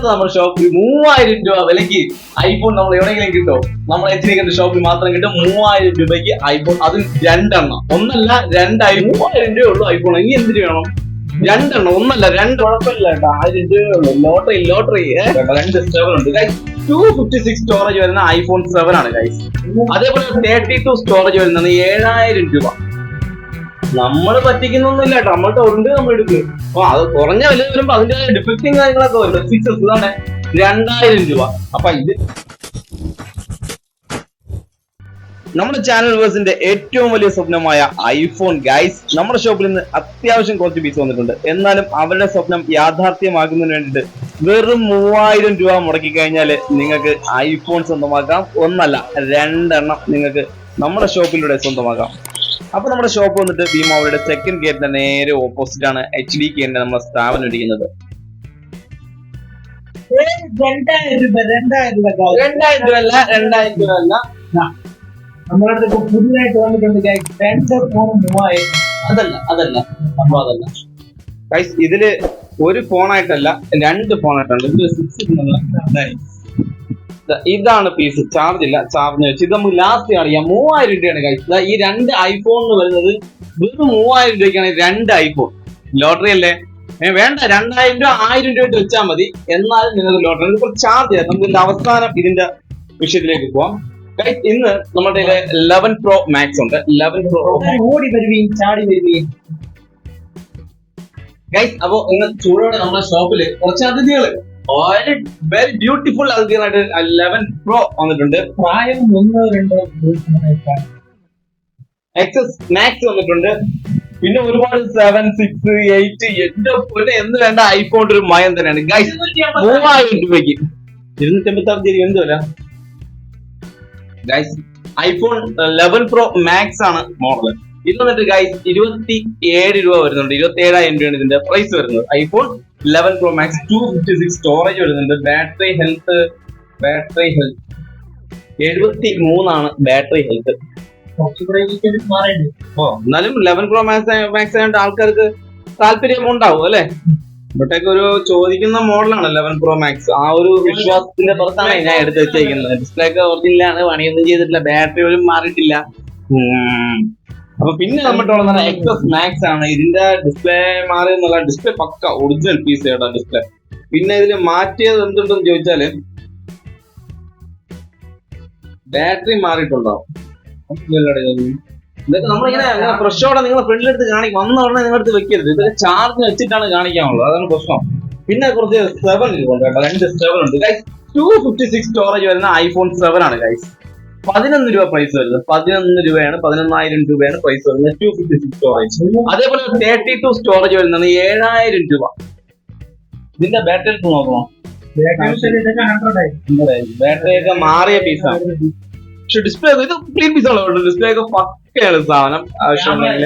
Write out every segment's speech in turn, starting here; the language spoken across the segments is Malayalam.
നമ്മുടെ ഷോപ്പിൽ 3000 രൂപ വിലക്ക് ഐഫോൺ നമ്മൾ എവിടെയെങ്കിലും കിട്ടോ? നമ്മൾ എച്ച് ഷോപ്പിൽ മാത്രം കിട്ടും 3000 രൂപയ്ക്ക് ഐഫോൺ. അതും 2 എണ്ണം, ഒന്നല്ല 2 3000 രൂപ ഉള്ളൂ ഐഫോൺ. ഇനി എന്തിനു വേണം? 2 എണ്ണം, ഒന്നല്ല 2. കുഴപ്പമില്ല കേട്ടോ, 1000 രൂപയുള്ളൂ. ലോട്ടറി 2 7 ഉണ്ട്. 256 സ്റ്റോറേജ് വരുന്ന ഐഫോൺ 7 ആണ് ഗൈസ്. അതേപോലെ 32 സ്റ്റോറേജ് വരുന്നത് 7000 രൂപ. നമ്മൾ പറ്റിക്കുന്നൊന്നുമില്ല കേട്ടോ, നമ്മളുടെ ഉണ്ട്, നമ്മൾ എടുക്കും. അപ്പൊ അത് കുറഞ്ഞ വില വരുമ്പോ അതിന്റെ ഡിഫക്റ്റിംഗ് കാര്യങ്ങളൊക്കെ വരും. 2000 രൂപ. അപ്പൊ ഇത് നമ്മുടെ ചാനൽ വേഴ്സിന്റെ ഏറ്റവും വലിയ സ്വപ്നമായ ഐഫോൺ ഗൈസ്. നമ്മുടെ ഷോപ്പിൽ നിന്ന് അത്യാവശ്യം കുറച്ച് പീസ് വന്നിട്ടുണ്ട്. എന്നാലും അവരുടെ സ്വപ്നം യാഥാർത്ഥ്യമാക്കുന്നതിന് വേണ്ടിയിട്ട് വെറും 3000 രൂപ മുടക്കി കഴിഞ്ഞാൽ നിങ്ങൾക്ക് ഐഫോൺ സ്വന്തമാക്കാം. ഒന്നല്ല 2 എണ്ണം നിങ്ങൾക്ക് നമ്മുടെ ഷോപ്പിലൂടെ സ്വന്തമാക്കാം. അപ്പൊ നമ്മുടെ ഷോപ്പ് വന്നിട്ട് ഭീമാവളിയുടെ സെക്കൻഡ് ഗേറ്റിന്റെ നേരെ ഓപ്പോസിറ്റ് ആണ് HDK നമ്മുടെ സ്ഥാപനം ഇരിക്കുന്നത്. 2000 രൂപ അല്ല നമ്മുടെ അടുത്ത് പുതിയതായിട്ട് വന്നിട്ടുണ്ട് 2 ഫോൺ 3000. അതല്ല ഗൈസ്, ഇതില് ഒരു ഫോണായിട്ടല്ല 2 ഫോണായിട്ടുണ്ട്. ഇതാണ് പീസ്, ചാർജ് ഇല്ല, ചാർജ് വെച്ച് ഇത് നമുക്ക് ലാസ്റ്റ് കാണിക്കാം. 3000 രൂപയാണ് ഗൈസ്. ഈ 2 ഐഫോണിന് വരുന്നത് വെറും 3000 രൂപയ്ക്കാണ് 2 ഐഫോൺ. ലോട്ടറി അല്ലേ വേണ്ട, 2000 രൂപ 1000 രൂപ വെച്ചാൽ മതി. എന്നാലും നിങ്ങൾക്ക് ലോട്ടറി ഇപ്പോൾ ചാർജ് ചെയ്യാം. നമുക്ക് ഇതിന്റെ അവസാനം ഇതിന്റെ വിഷയത്തിലേക്ക് പോവാം. ഇന്ന് നമ്മുടെ 11 Pro Max ഉണ്ട്. 11 Pro ഓടി വരുവീൻ, ചാടി വരുവീൻ ഗൈസ്. അപ്പൊ ഇന്ന് ചൂടോടെ നമ്മുടെ ഷോപ്പില് കുറച്ച് അതിഥികള്, വെരി ബ്യൂട്ടിഫുൾ അതിഥികളായിട്ട് 11 Pro വന്നിട്ടുണ്ട്. പ്രായം 1-2 XS Max വന്നിട്ടുണ്ട്. പിന്നെ ഒരുപാട് 7, 6, 8 എന്റെ പോലെ എന്ന് വേണ്ട ഐഫോണിന്റെ ഒരു മയം തന്നെയാണ് ഗൈസ്. 3000 രൂപയ്ക്ക് 256 എന്ത് വരാ ഗൈസ്. ഐഫോൺ 11 Pro Max ആണ് മോഡൽ. ഇത് വന്നിട്ട് ഗൈസ് 27 രൂപ വരുന്നുണ്ട്. 27,000 രൂപയാണ് ഇതിന്റെ പ്രൈസ് വരുന്നത്. ഐഫോൺ 11 Pro Max 256 സ്റ്റോറേജ് വരുന്നുണ്ട്. ബാറ്ററി ഹെൽത്ത് 73 ആണ് ബാറ്ററി ഹെൽത്ത്. എന്നാലും 11 Pro Max ആയിട്ട് ആൾക്കാർക്ക് താല്പര്യം ഉണ്ടാവും അല്ലെ. ഇവിടേക്ക് ഒരു ചോദിക്കുന്ന മോഡലാണ് 11 Pro Max. ആ ഒരു വിശ്വാസത്തിന്റെ പുറത്താണ് ഞാൻ എടുത്ത് വെച്ചേക്കുന്നത്. ഡിസ്പ്ലേ ഒക്കെ ഒറിജിനലാണ്, പണിയൊന്നും ചെയ്തിട്ടില്ല, ബാറ്ററി പോലും മാറിയിട്ടില്ല. അപ്പൊ പിന്നെ നമ്മട്ടുള്ള XS Max ആണ്. ഇതിന്റെ ഡിസ്പ്ലേ മാറി എന്നുള്ള ഡിസ്പ്ലേ പക്ക ഒറിജിനൽ പീസ് കേട്ടോ ഡിസ്പ്ലേ. പിന്നെ ഇതിൽ മാറ്റിയത് എന്തുണ്ടെന്ന് ചോദിച്ചാല് ബാറ്ററി മാറിയിട്ടുണ്ടാവും. ഇതൊക്കെ നമ്മളിങ്ങനെ ഫ്രഷോടെ നിങ്ങളെ ഫ്രണ്ടിലെടുത്ത് കാണിക്കും. വന്ന ഉടനെ നിങ്ങളടുത്ത് വെക്കരുത്. ഇതൊക്കെ ചാർജ് വെച്ചിട്ടാണ് കാണിക്കാനുള്ളത്, അതാണ് പ്രശ്നം. പിന്നെ കുറച്ച് 7 ഉണ്ട് കേട്ടോ, 2 7 ഉണ്ട് ഗൈസ്. 256 സ്റ്റോറേജ് വരുന്ന ഐഫോൺ 7 ആണ് ഗൈസ്. 11 രൂപ പ്രൈസ് വരുന്നത്. 11 രൂപയാണ്, 11,000 രൂപയാണ് പ്രൈസ് വരുന്നത്. 256 സ്റ്റോറേജ്. അതേപോലെ 32 സ്റ്റോറേജ് വരുന്നത് 7000 രൂപ. ഇതിന്റെ ബാറ്ററി എടുത്ത് നോക്കണോ? ബാറ്ററി ഒക്കെ മാറിയ പീസാണ്. പക്ഷെ ഡിസ്പ്ലേ ഇത് ക്ലീൻ പീസ് ആണ്. ഡിസ്പ്ലേ ഒക്കെ പക്കയാണ് സാധനം. ആവശ്യമുണ്ടെങ്കിൽ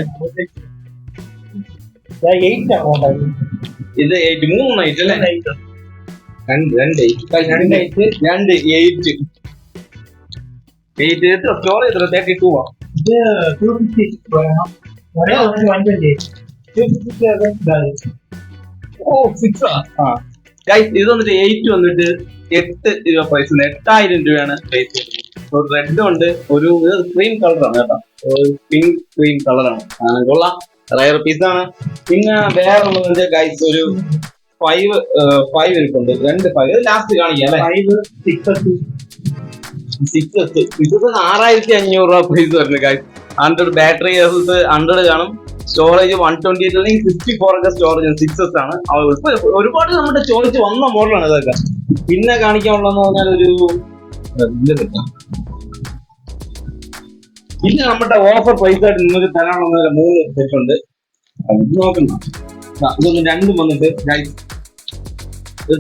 ഇത് 8 3 8 അല്ലേ? 8 സ്റ്റോറേജ് 32 ആ. ഇത് വന്നിട്ട് 8 വന്നിട്ട് 8 രൂപ പ്രൈസ്. 8000 രൂപയാണ് പ്രൈസ്. റെഡ് ഉണ്ട്, ഒരു ക്രീം കളറാണ് കേട്ടോ, പിങ്ക് ക്രീം കളറാണ്. കൊള്ളാം, റയർ പീസാണ്. പിന്നെ വേറെ ഉള്ളത് ഗൈസ് ഒരു 5 ഇരിപ്പുണ്ട്. 2 5 ലാസ്റ്റ് കാണിക്കാം അല്ലെ. 6500 രൂപ പ്രൈസ് വരുന്നത് ഗൈസ്. 100 ബാറ്ററി 100 കാണും. സ്റ്റോറേജ് 128 അല്ലെങ്കിൽ 64 ഒക്കെ സ്റ്റോറേജ് 6S ആണ്. ഒരുപാട് നമ്മുടെ ചോദിച്ച് വന്ന മോഡലാണ് ഇതൊക്കെ. പിന്നെ കാണിക്കാനുള്ളതെന്ന് പറഞ്ഞാൽ ഒരു പിന്നെ നമ്മുടെ ഓഫർ പ്രൈസ് ആയിട്ട് നിങ്ങൾക്ക് തരാനുള്ള 3 സെറ്റ് ഉണ്ട്. നോക്കണ്ട, ഇതൊന്ന് 2 വന്നിട്ട്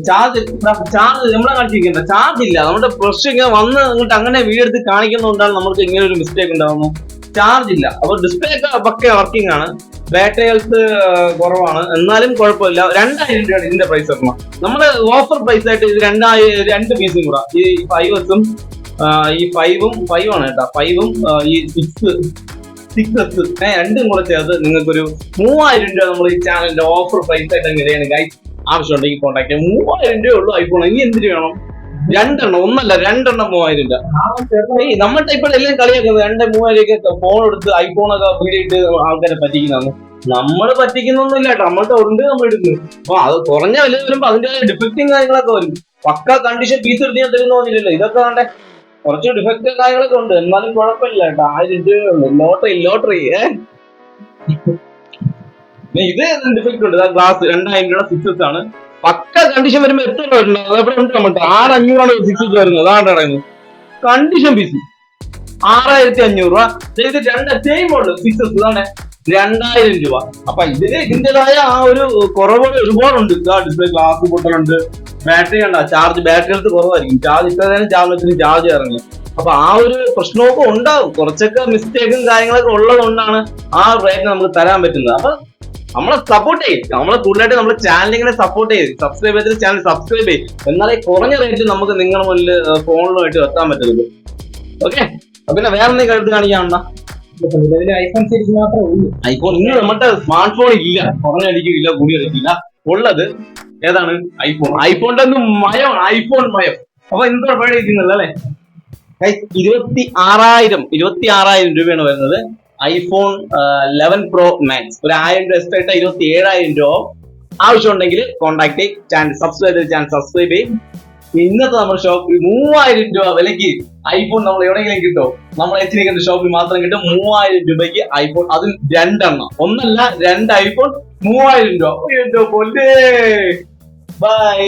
ചാർജ് നമ്മളെ കാണിച്ചിരിക്കണ്ട, ചാർജ് ഇല്ല. നമ്മുടെ പ്രശ്നം ഇങ്ങനെ വന്ന് അങ്ങോട്ട് അങ്ങനെ വീഡിയോ എടുത്ത് കാണിക്കുന്നതുകൊണ്ടാണ് നമുക്ക് ഇങ്ങനെ ഒരു മിസ്റ്റേക്ക് ഉണ്ടാവുന്നു. ചാർജ് ഇല്ല. അപ്പൊ ഡിസ്പ്ലേ ഒക്കെ പക്ക വർക്കിംഗ് ആണ്. ബാറ്ററി ഹെൽത്ത് കുറവാണ്, എന്നാലും കുഴപ്പമില്ല. 2000 രൂപയാണ് ഇതിന്റെ പ്രൈസ് വരണം. നമ്മുടെ ഓഫർ പ്രൈസ് ആയിട്ട് ഇത് 2 പീസും കൂടെ, ഈ 5S ഈ 5 ആണ് കേട്ടോ. 5 ഈ 6S 2 കൂടെ ചേർത്ത് നിങ്ങൾക്കൊരു 3000 രൂപ നമ്മൾ ഈ ചാനലിന്റെ ഓഫർ പ്രൈസ് ആയിട്ട് തരികയാണ് ഗൈസ്. ആവശ്യമുണ്ടെങ്കിൽ കോൺടാക്ട് ചെയ്യാം. 3000 രൂപ ഉള്ളൂ ഐഫോൺ. ഇനി എന്തിനു വേണം? രണ്ടെണ്ണം, ഒന്നല്ല രണ്ടെണ്ണം 3000 രൂപ. നമ്മുടെ ടൈപ്പിൽ എല്ലാം കളിയാക്കുന്നത് 2-3000 ഫോൺ എടുത്ത് ഐഫോണൊക്കെ വീടിയിട്ട് ആൾക്കാരെ പറ്റിക്കുന്നതാണ്. നമ്മള് പറ്റിക്കുന്നൊന്നുമില്ല കേട്ടോ. നമ്മളുടെ ഉണ്ട്, നമ്മൾ എടുക്കുന്നത്. അപ്പൊ അത് കുറഞ്ഞ വില വരുമ്പോ അതിന്റെ ഡിഫക്റ്റും കാര്യങ്ങളൊക്കെ വരും. പക്ക കണ്ടീഷൻ പീസ് എടുത്ത് ഞാൻ തരുന്ന തോന്നില്ലല്ലോ. ഇതൊക്കെ കണ്ടേ കുറച്ച് ഡിഫക്റ്റ് കാര്യങ്ങളൊക്കെ ഉണ്ട്, എന്നാലും കുഴപ്പമില്ല കേട്ടോ. 1000 രൂപയുള്ളൂ. ലോട്ടറി ഇത് ഡിഫക്റ്റ് ഉണ്ട്. ഗ്ലാസ് 2000 രൂപ 6S ആണ്. പക്ക കണ്ടീഷൻ വരുമ്പോ എത്ര രൂപ വരുന്നത്? അതെവിടെ ഉണ്ട്? നമുക്ക് 6500 6S വരുന്നത്. അതാണ് പറയുന്നത് കണ്ടീഷൻ പീസ് 6500 രൂപ. ഇത് സെയിം ഉണ്ട് 6S ഇതാണ് 2000 രൂപ. അപ്പൊ ഇതിന്റേതായ ആ ഒരു കുറവുകൾ ഒരുപാടുണ്ട്. ഡിസ്പ്ലേ ഗ്ലാസ് പൊട്ടലുണ്ട്, ബാറ്ററി കണ്ട ബാറ്ററി എടുത്ത് കുറവായിരിക്കും. ചാർജ് ഇത്രയും ചാർജ് ഇറങ്ങി. അപ്പൊ ആ ഒരു പ്രശ്നമൊക്കെ ഉണ്ടാവും. കുറച്ചൊക്കെ മിസ്റ്റേക്കും കാര്യങ്ങളൊക്കെ ഉള്ളത് കൊണ്ടാണ് ആ റേറ്റ് നമുക്ക് തരാൻ പറ്റുന്നത്. അപ്പൊ നമ്മളെ സപ്പോർട്ട് ചെയ്യും. നമ്മളെ കൂടുതലായിട്ട് നമ്മുടെ ചാനൽ ഇങ്ങനെ സപ്പോർട്ട് ചെയ്യും. സബ്സ്ക്രൈബ് ചെയ്തിട്ട് ചാനൽ സബ്സ്ക്രൈബ് ചെയ്യും. എന്നാലേ കുറഞ്ഞ റേറ്റിൽ നമുക്ക് നിങ്ങളുടെ മുന്നിൽ ഫോണിലുമായിട്ട് എത്താൻ പറ്റുള്ളൂ. ഓക്കെ, പിന്നെ വേറെ എന്തെങ്കിലും എടുത്ത് കാണിക്കാനുണ്ടോ? ഐഫോൺ സീരീസ് മാത്രമേ ഉള്ളൂ. ഐഫോൺ ഇന്ന് നമ്മുടെ സ്മാർട്ട് ഫോൺ ഇല്ല, കുറഞ്ഞ അടിക്കില്ല, കൂടി അടിക്കില്ല. ഉള്ളത് ഏതാണ്? ഐഫോണിന്റെ ഒന്ന് മയമാണ്, ഐഫോൺ മയം. അപ്പൊ എന്തോ പേടിക്കുന്നത് അല്ലെ? 26,000 രൂപയാണ് വരുന്നത്. ഐഫോൺ 11 Pro Max ഒരു 1000 രൂപ എക്സ്ട്രാ 27,000 രൂപ. ആവശ്യമുണ്ടെങ്കിൽ കോൺടാക്ട് ചെയ്യും. ചാനൽ സബ്സ്ക്രൈബ് ചെയ്യും. ഇന്നത്തെ നമ്മുടെ ഷോപ്പിൽ 3000 രൂപ വിലക്ക് ഐഫോൺ നമ്മൾ എവിടെയെങ്കിലും കിട്ടും? നമ്മൾ എച്ചിരിക്കുന്ന ഷോപ്പിൽ മാത്രം കിട്ടും. 3000 രൂപയ്ക്ക് ഐഫോൺ, അതും രണ്ടെണ്ണം, ഒന്നല്ല 2 ഐഫോൺ 3000 രൂപ. ബൈ.